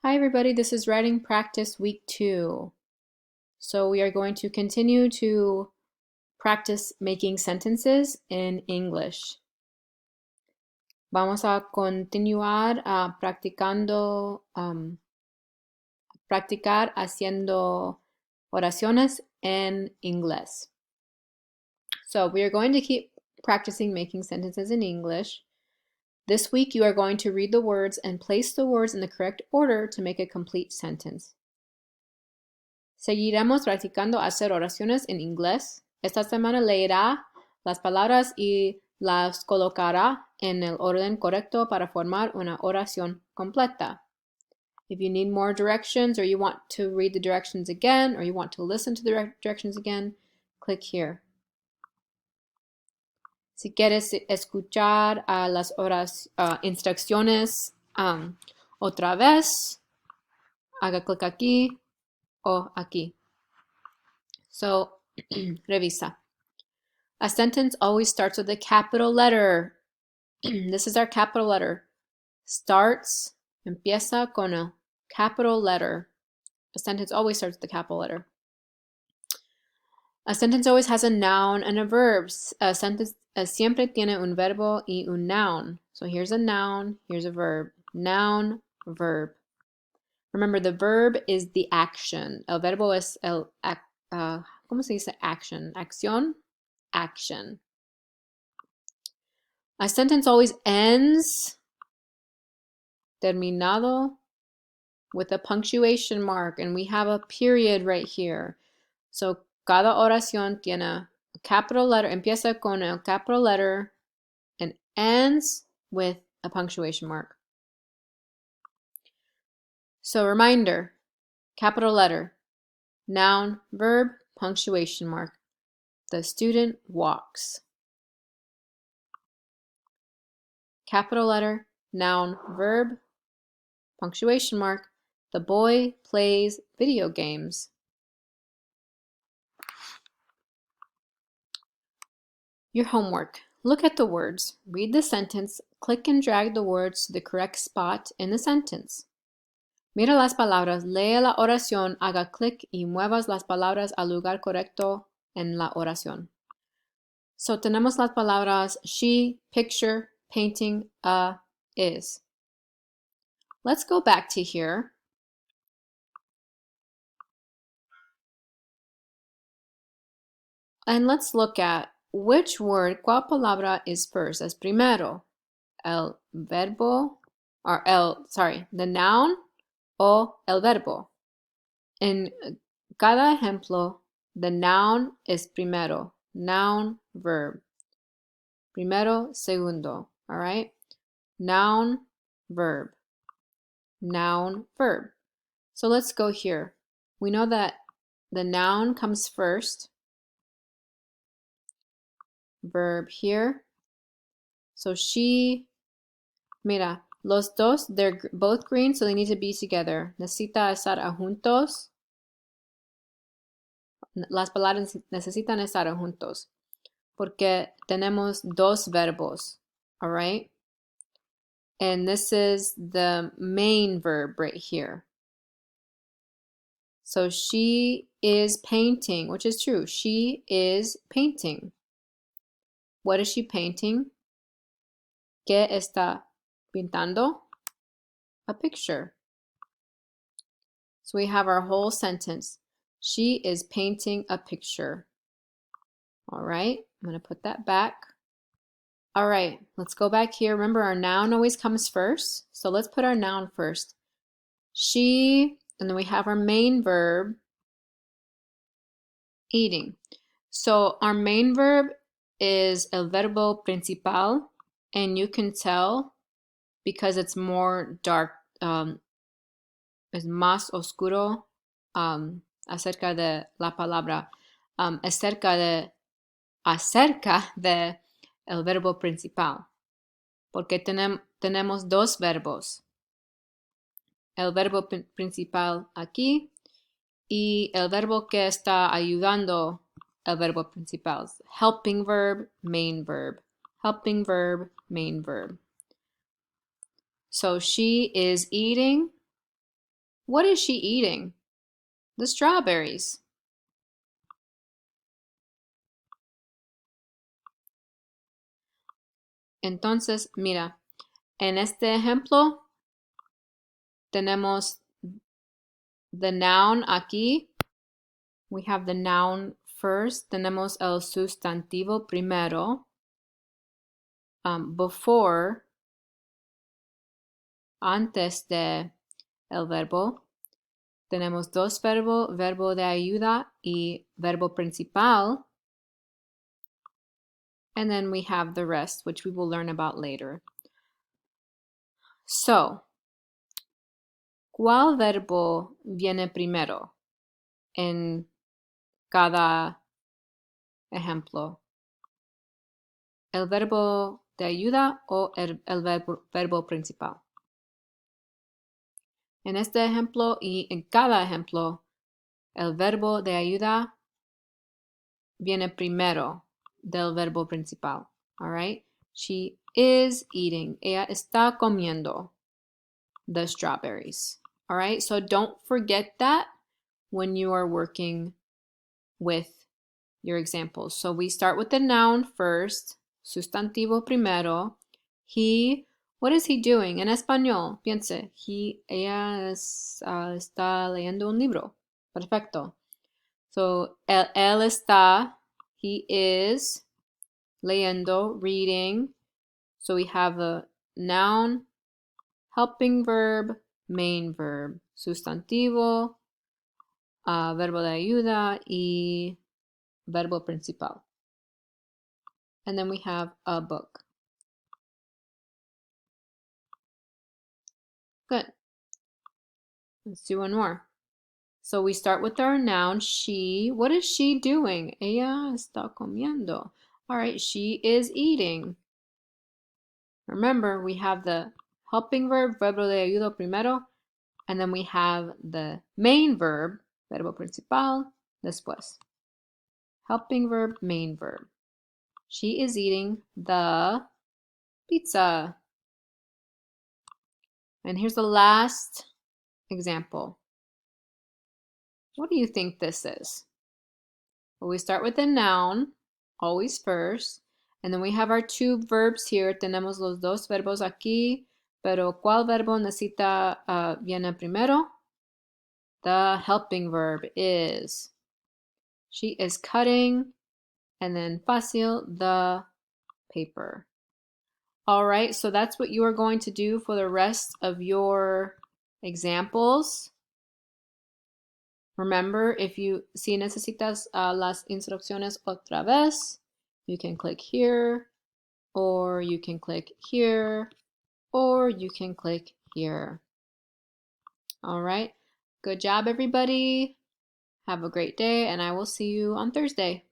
Hi everybody, this is writing practice week 2. So we are going to continue to practice making sentences in English. Vamos a continuar practicar haciendo oraciones en inglés. So we are going to keep practicing making sentences in English. This week you are going to read the words and place the words in the correct order to make a complete sentence. Seguiremos practicando hacer oraciones en inglés. Esta semana leerá las palabras y las colocará en el orden correcto para formar una oración completa. If you need more directions or you want to read the directions again or you want to listen to the directions again, click here. Si quieres escuchar las instrucciones otra vez, haga clic aquí o aquí. So, revisa. A sentence always starts with a capital letter. This is our capital letter. Starts, empieza con a capital letter. A sentence always starts with a capital letter. A sentence always has a noun and a verb. A sentence siempre tiene un verbo y un noun. So here's a noun, here's a verb. Noun, verb. Remember, the verb is the action. El verbo es ¿cómo se dice action? Acción, action. A sentence always ends, terminado, with a punctuation mark, and we have a period right here. So cada oración tiene a capital letter, empieza con a capital letter, and ends with a punctuation mark. So reminder, capital letter, noun, verb, punctuation mark. The student walks. Capital letter, noun, verb, punctuation mark. The boy plays video games. Your homework. Look at the words, read the sentence, click and drag the words to the correct spot in the sentence. Mira las palabras, lee la oración, haga clic y muevas las palabras al lugar correcto en la oración. So tenemos las palabras she, picture, painting, is. Let's go back to here. And let's look at which word, cuál palabra is first, es primero. El verbo, the noun o el verbo. En cada ejemplo, the noun is primero. Noun, verb. Primero, segundo. All right? Noun, verb. Noun, verb. So let's go here. We know that the noun comes first. Verb here. So she, mira, los dos, they're both green, so they need to be together. Necesita estar juntos. Las palabras necesitan estar juntos. Porque tenemos dos verbos. All right? And this is the main verb right here. So she is painting, which is true. She is painting. What is she painting? ¿Qué está pintando? A picture. So we have our whole sentence. She is painting a picture. All right, I'm going to put that back. All right, let's go back here. Remember, our noun always comes first. So let's put our noun first. She, and then we have our main verb, eating. So our main verb is el verbo principal, and you can tell because it's more dark, es más oscuro acerca de la palabra, acerca de el verbo principal, porque tenemos dos verbos, el verbo principal aquí y el verbo que está ayudando el verbo principal, helping verb, main verb, helping verb, main verb. So she is eating What is she eating? The strawberries. Entonces, mira, en este ejemplo tenemos the noun aquí. We have the noun first. Tenemos el sustantivo primero. Before, antes de el verbo. Tenemos dos verbos, verbo de ayuda y verbo principal. And then we have the rest, which we will learn about later. So, ¿cuál verbo viene primero en cada ejemplo? ¿El verbo de ayuda o el verbo principal? En este ejemplo y en cada ejemplo, el verbo de ayuda viene primero del verbo principal. All right? She is eating. Ella está comiendo the strawberries. All right? So don't forget that when you are working with your examples. So we start with the noun first, sustantivo primero. He, what is he doing? En español, piense. Ella está leyendo un libro. Perfecto. So, él está, he is leyendo, reading. So we have a noun, helping verb, main verb, sustantivo, verbo de ayuda y verbo principal. And then we have a book. Good. Let's do one more. So we start with our noun, she. What is she doing? Ella está comiendo. All right, she is eating. Remember, we have the helping verb, verbo de ayuda primero, and then we have the main verb, verbo principal, después. Helping verb, main verb. She is eating the pizza. And here's the last example. What do you think this is? Well, we start with the noun, always first, and then we have our two verbs here. Tenemos los dos verbos aquí, pero ¿cuál verbo necesita viene primero? The helping verb is. She is cutting, and then fácil, the paper. All right, so that's what you are going to do for the rest of your examples. Remember, si necesitas las instrucciones otra vez, you can click here, or you can click here, or you can click here. All right, good job, everybody. Have a great day, and I will see you on Thursday.